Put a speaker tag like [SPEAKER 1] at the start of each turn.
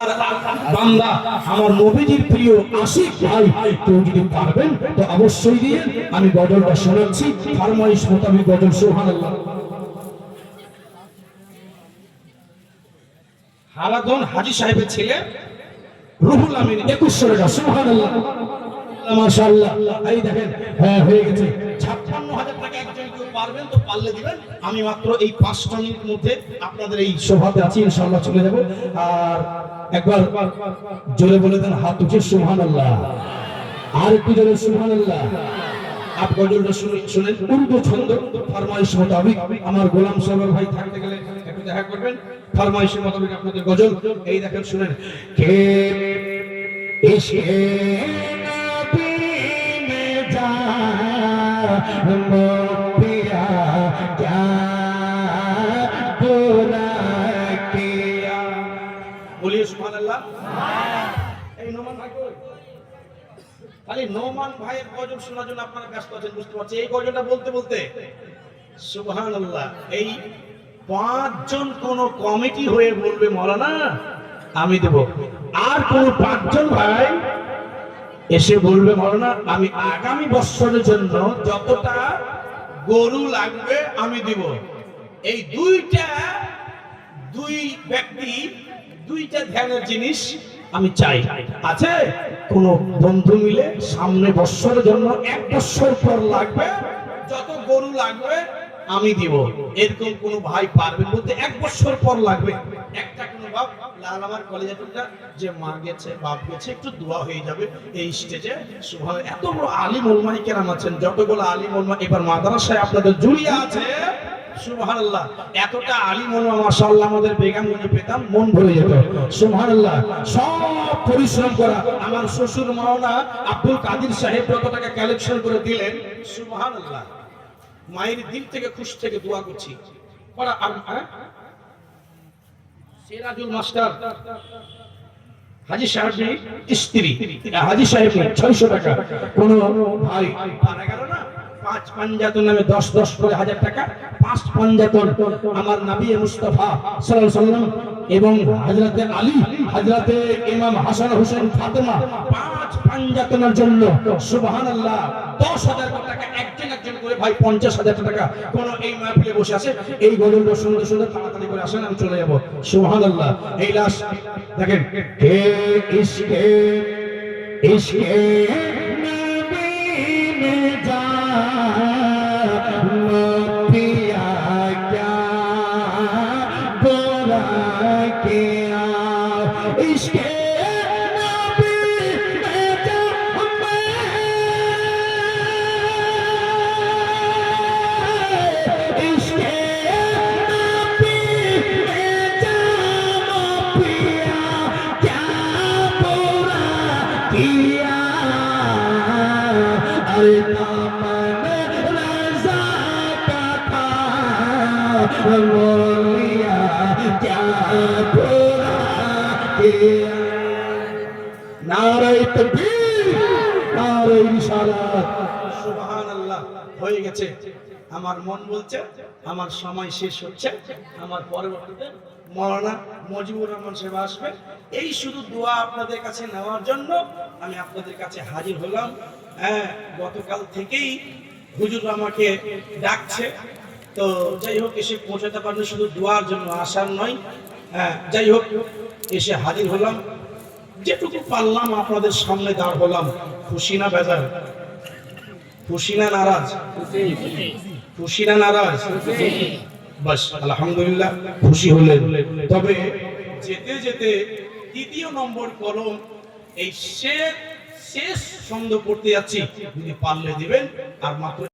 [SPEAKER 1] বান্দা আমার নবীজির প্রিয় আশিক ভাই, কেউ যদি পারবেন তো অবশ্যই দিয়ে আমি গজলটা শোনাচ্ছি ফরমাইশ মোতাবেক গজল। সুবহানাল্লাহ। হারাদন হাজী সাহেবের ছেলে রুহুল আমিন 2100 টাকা। সুবহানাল্লাহ, মাশাআল্লাহ। এই দেখেন, হ্যাঁ হয়ে গেছে ৫৬,০০০ টাকা। একজন কেউ পারবেন তো পারলে দিবেন। আমি মাত্র এই ৫টা মিনিটের মধ্যে আপনাদের এই সভাতে আছি, ইনশাআল্লাহ চলে যাব। আর একবার জোরে বলে দেন হাত উঠে সুবহানাল্লাহ। আর একটু জোরে সুবহানাল্লাহ। আপ গজলটা শুনেন উর্দু ছন্দ ফরমাইশ মোতাবেক। আমার গোলাম সাহেব ভাই থাকতে গেলে একটু দেখা করবেন। ফরমাইশ মোতাবেক আপনাদের গজল এই দেখেন, শুনেন। কে ইশকে নবী মে যা মোতিয়া ক্যা বুরা কিয়া। বলিয়ে সুবহানাল্লাহ। এই নোমান ভাই কই? খালি নোমান ভাইয়ের গজল শোনার জন্য আপনারা ব্যস্ত আছেন, বুঝতে পারছি। এই গজলটা বলতে বলতে সুবহানাল্লাহ, এই 5 জন কোন কমিটি হয়ে বলবে মাওলানা আমি দেব, আর কোন 5 জন ভাই এসে বলবে মাওলানা আমি আগামী বছরের জন্য যতটা গরু লাগবে আমি দিব। এই দুই ব্যক্তি দুইটা ধ্যানের জিনিস আমি চাই। আছে কোন বন্ধু মিলে সামনে বছরের জন্য 1 বছর পর লাগবে, যত গরু লাগবে আমি দিব, এরকম কোন ভাই পারবেন বলতে? 1 বছর পর লাগবে। একটা কোন বাপ লাল আমার কলেজে টুকটা যে মা গেছে বাপ গেছে একটু দোয়া হয়ে যাবে এই স্টেজে। সুবহানাল্লাহ। এত বড় আলিম ওলামায়ে কেরাম আছেন, যতগুলো আলিম ওলামা এবার মাদ্রাসায় আপনাদের জুড়িয়ে আছে। সুবহানাল্লাহ। এতটা আলিম ওলামা মাশাআল্লাহ আমাদের বেগমগঞ্জে পেতাম, মন ভরে যেত। সুবহানাল্লাহ। সব পরিশ্রম করা আমার শ্বশুর মাওলানা আব্দুল কাদের সাহেব যত টাকা কালেকশন করে দিলেন, সুবহানাল্লাহ। মায়ের দিল থেকে খুশ থেকে দোয়া করছি। সিরাজুল মাস্টার হাজী সাহেবের স্ত্রী, হাজী সাহেব 600 টাকা। কোন ভাই পারা গেল না, 5 পাঞ্জাতন নামে 10 করে 1000 টাকা। 5 পাঞ্জাতন আমার নবী মুস্তাফা সাল্লাল্লাহু আলাইহি ওয়াসাল্লাম এবং হযরতে আলী, হযরতে ইমাম হাসান হোসেন ফাতেমা 5 পাঞ্জাতনের জন্য সুবহানাল্লাহ 10,000 টাকা একজন করে ভাই 50,000 টাকা। কোন এই মাহফিলে বসে আছে এই গজলটা শুনতে শুনতে তাড়াতাড়ি করে আসেন, আমি চলে যাব। সুবহানাল্লাহ। এই লাশ দেখেন, হে ইশকে ইশকে নবী মে যা মোতিয়া ক্যা বুরা কিয়া। ইশকে সুবহানাল্লাহ। হয়ে গেছে। আমার মন বলছে আমার সময় শেষ হচ্ছে, আমার পরবর্তীতে মাওলানা মজিবুর রহমান সাহেব আসবে। এই শুধু দোয়া আপনাদের কাছে নেওয়ার জন্য আমি আপনাদের কাছে হাজির হলাম। হ্যাঁ, গতকাল থেকেই হুজুর আমাকে ডাকছে, তো যাই হোক এসে পৌঁছাতে পারলে শুধু দোয়ার জন্য, আসার নয়। হ্যাঁ, যাই হোক এসে হাজির হলাম, যেটুকু পারলাম আপনাদের সামনে দাঁড় হলাম। খুশি না বেজার? খুশি না নারাজ? খুশি না নারাজ? বাস আলহামদুলিল্লাহ খুশি হলেন। তবে যেতে যেতে 3য় নম্বর কলম এই শেষ ছন্দ পড়তে যাচ্ছি, যদি পারলে দিবেন। আর মাত্র